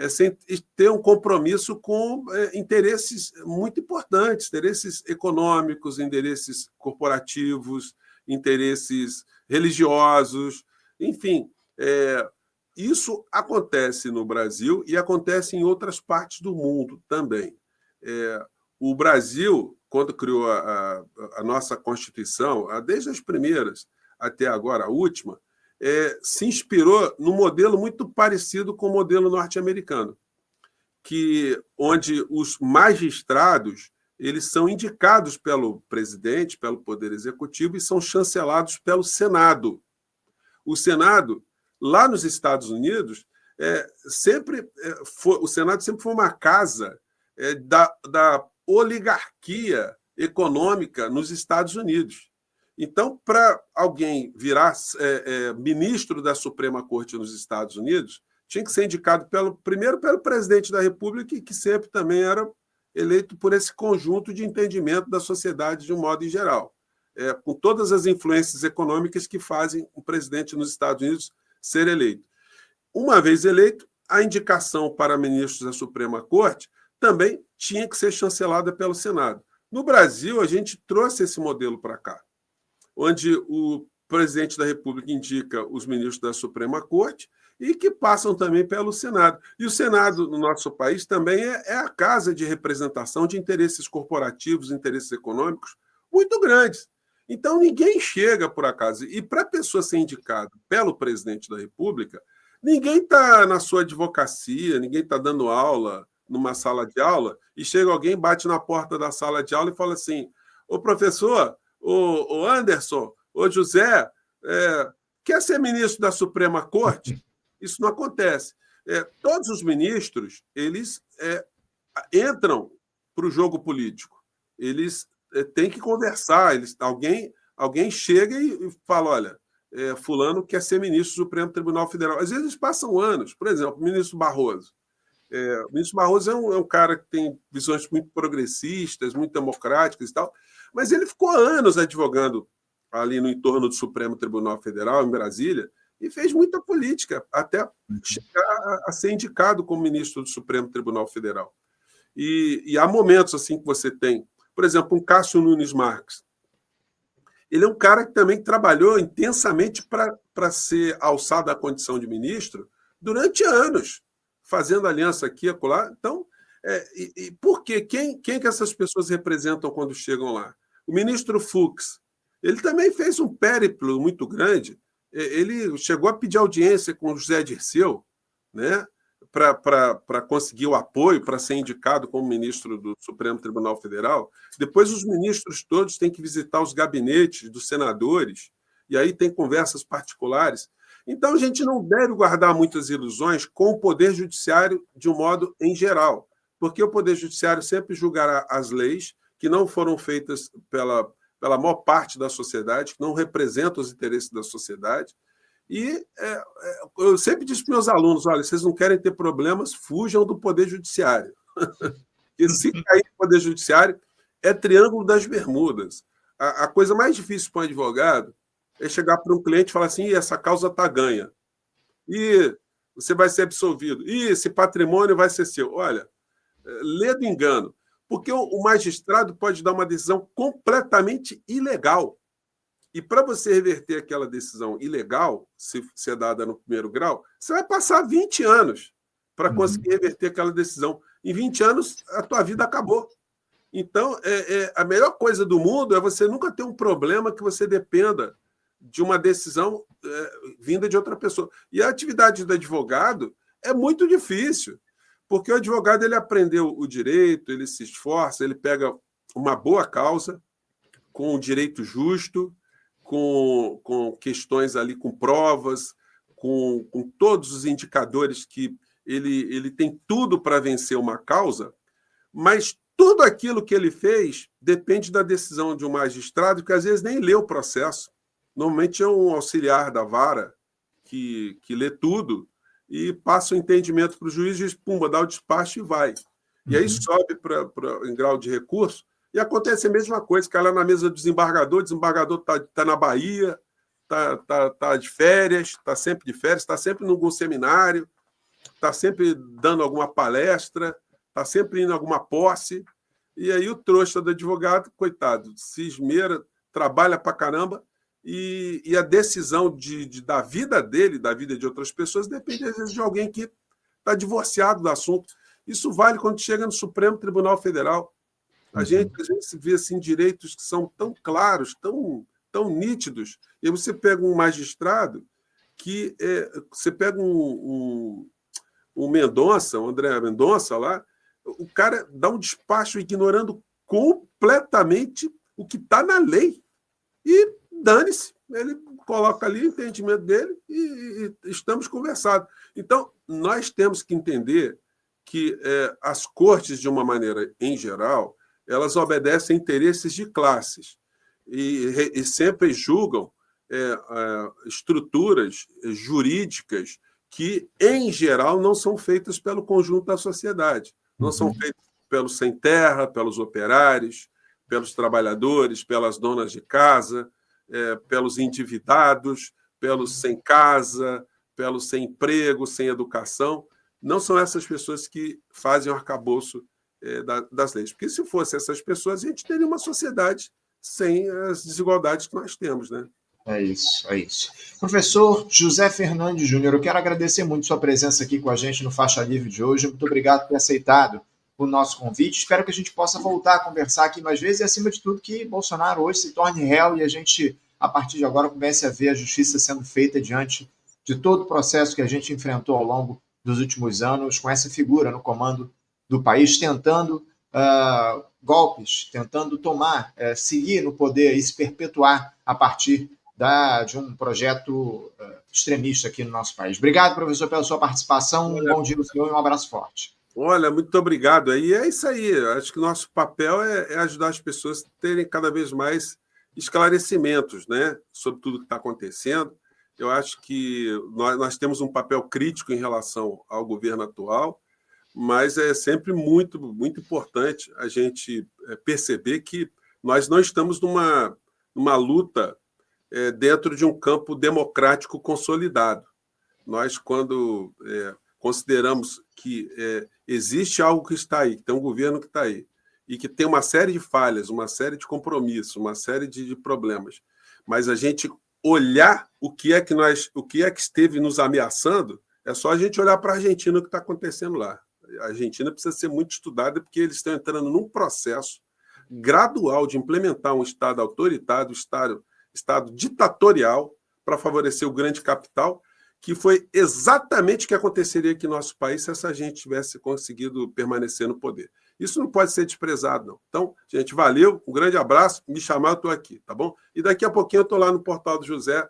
sem ter um compromisso com interesses muito importantes, interesses econômicos, interesses corporativos, interesses religiosos, enfim. Isso acontece no Brasil e acontece em outras partes do mundo também. O Brasil, quando criou a nossa Constituição, desde as primeiras até agora a última, se inspirou num modelo muito parecido com o modelo norte-americano, onde os magistrados eles são indicados pelo presidente, pelo Poder Executivo, e são chancelados pelo Senado. O Senado, lá nos Estados Unidos, o Senado sempre foi uma casa da oligarquia econômica nos Estados Unidos. Então, para alguém virar ministro da Suprema Corte nos Estados Unidos, tinha que ser indicado primeiro pelo presidente da República, que sempre também era eleito por esse conjunto de entendimento da sociedade de um modo em geral, com todas as influências econômicas que fazem o presidente nos Estados Unidos ser eleito. Uma vez eleito, a indicação para ministros da Suprema Corte também tinha que ser chancelada pelo Senado. No Brasil, a gente trouxe esse modelo para cá, onde o presidente da República indica os ministros da Suprema Corte e que passam também pelo Senado. E o Senado, no nosso país, também é a casa de representação de interesses corporativos, interesses econômicos muito grandes. Então, ninguém chega por acaso. E para a pessoa ser indicada pelo presidente da República, ninguém está na sua advocacia, ninguém está dando aula numa sala de aula e chega alguém, bate na porta da sala de aula e fala assim: ô professor, ô Anderson, ô José, quer ser ministro da Suprema Corte? Isso não acontece. Todos os ministros eles entram para o jogo político. Eles têm que conversar. Alguém chega e fala: olha, fulano quer ser ministro do Supremo Tribunal Federal. Às vezes passam anos. Por exemplo, o ministro Barroso. O ministro Barroso é um cara que tem visões muito progressistas, muito democráticas e tal, mas ele ficou anos advogando ali no entorno do Supremo Tribunal Federal, em Brasília, e fez muita política até chegar a ser indicado como ministro do Supremo Tribunal Federal. E há momentos assim que você tem, por exemplo, um Cássio Nunes Marques. Ele é um cara que também trabalhou intensamente para ser alçado à condição de ministro durante anos, fazendo aliança aqui e acolá. Então, por quê? Quem que essas pessoas representam quando chegam lá? O ministro Fux, ele também fez um périplo muito grande. Ele chegou a pedir audiência com o José Dirceu, né, para conseguir o apoio, para ser indicado como ministro do Supremo Tribunal Federal. Depois, os ministros todos têm que visitar os gabinetes dos senadores, e aí tem conversas particulares. Então, a gente não deve guardar muitas ilusões com o Poder Judiciário de um modo em geral, porque o Poder Judiciário sempre julgará as leis que não foram feitas pela maior parte da sociedade, que não representam os interesses da sociedade. E eu sempre disse para os meus alunos, olha, vocês não querem ter problemas, fujam do Poder Judiciário. E se cair no Poder Judiciário, é Triângulo das Bermudas. A coisa mais difícil para um advogado é chegar para um cliente e falar assim, essa causa está ganha. E você vai ser absolvido. E esse patrimônio vai ser seu. Olha, lê do engano. Porque o magistrado pode dar uma decisão completamente ilegal. E para você reverter aquela decisão ilegal, se é dada no primeiro grau, você vai passar 20 anos para conseguir reverter aquela decisão. Em 20 anos, a tua vida acabou. Então, a melhor coisa do mundo é você nunca ter um problema que você dependa de uma decisão vinda de outra pessoa. E a atividade do advogado é muito difícil, porque o advogado ele aprendeu o direito, ele se esforça, ele pega uma boa causa, com o direito justo, com questões ali, com provas, com todos os indicadores que ele tem tudo para vencer uma causa, mas tudo aquilo que ele fez depende da decisão de um magistrado que às vezes nem lê o processo. Normalmente é um auxiliar da vara que lê tudo e passa o entendimento para o juiz, e diz, pumba, dá o despacho e vai. E aí sobe em grau de recurso, e acontece a mesma coisa, cai lá na mesa do desembargador, o desembargador está na Bahia, está de férias, está sempre de férias, está sempre em algum seminário, está sempre dando alguma palestra, está sempre indo em alguma posse, e aí o trouxa do advogado, coitado, se esmera, trabalha para caramba, e a decisão da vida dele, da vida de outras pessoas, depende, às vezes, de alguém que está divorciado do assunto. Isso vale quando chega no Supremo Tribunal Federal. A gente vê assim, direitos que são tão claros, tão nítidos, e aí você pega um magistrado que... você pega um Mendonça, o André Mendonça lá, o cara dá um despacho ignorando completamente o que está na lei. E dane-se, ele coloca ali o entendimento dele e estamos conversados. Então, nós temos que entender que as cortes, de uma maneira em geral, elas obedecem interesses de classes e sempre julgam estruturas jurídicas que, em geral, não são feitas pelo conjunto da sociedade. Não são feitas pelos sem terra, pelos operários, pelos trabalhadores, pelas donas de casa, pelos endividados, pelos sem casa, pelos sem emprego, sem educação. Não são essas pessoas que fazem o arcabouço das leis. Porque se fossem essas pessoas, a gente teria uma sociedade sem as desigualdades que nós temos, né? É isso, é isso. Professor José Fernandes Júnior, eu quero agradecer muito sua presença aqui com a gente no Faixa Livre de hoje. Muito obrigado por ter aceitado o nosso convite. Espero que a gente possa voltar a conversar aqui mais vezes e, acima de tudo, que Bolsonaro hoje se torne réu e a gente, a partir de agora, comece a ver a justiça sendo feita diante de todo o processo que a gente enfrentou ao longo dos últimos anos, com essa figura no comando do país, tentando golpes, tentando seguir no poder e se perpetuar a partir de um projeto extremista aqui no nosso país. Obrigado, professor, pela sua participação. Um bom dia ao senhor e um abraço forte. Olha, muito obrigado. E é isso aí. Acho que o nosso papel é ajudar as pessoas a terem cada vez mais esclarecimentos, né, sobre tudo que está acontecendo. Eu acho que nós temos um papel crítico em relação ao governo atual, mas é sempre muito, muito importante a gente perceber que nós não estamos numa luta dentro de um campo democrático consolidado. Nós, quando consideramos que existe algo que está aí, que tem um governo que está aí, e que tem uma série de falhas, uma série de compromissos, uma série de problemas, mas a gente olhar o que é que esteve nos ameaçando, é só a gente olhar para a Argentina, o que está acontecendo lá. A Argentina precisa ser muito estudada porque eles estão entrando num processo gradual de implementar um Estado autoritário, Estado ditatorial, para favorecer o grande capital, que foi exatamente o que aconteceria aqui no nosso país se essa gente tivesse conseguido permanecer no poder. Isso não pode ser desprezado, não. Então, gente, valeu, um grande abraço, me chamar, eu estou aqui, tá bom? E daqui a pouquinho eu estou lá no Portal do José,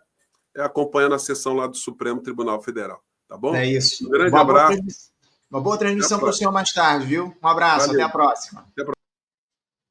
acompanhando a sessão lá do Supremo Tribunal Federal, tá bom? É isso. Um grande abraço. Uma boa transmissão para o senhor mais tarde, viu? Um abraço, Valeu. até a próxima. Até a próxima.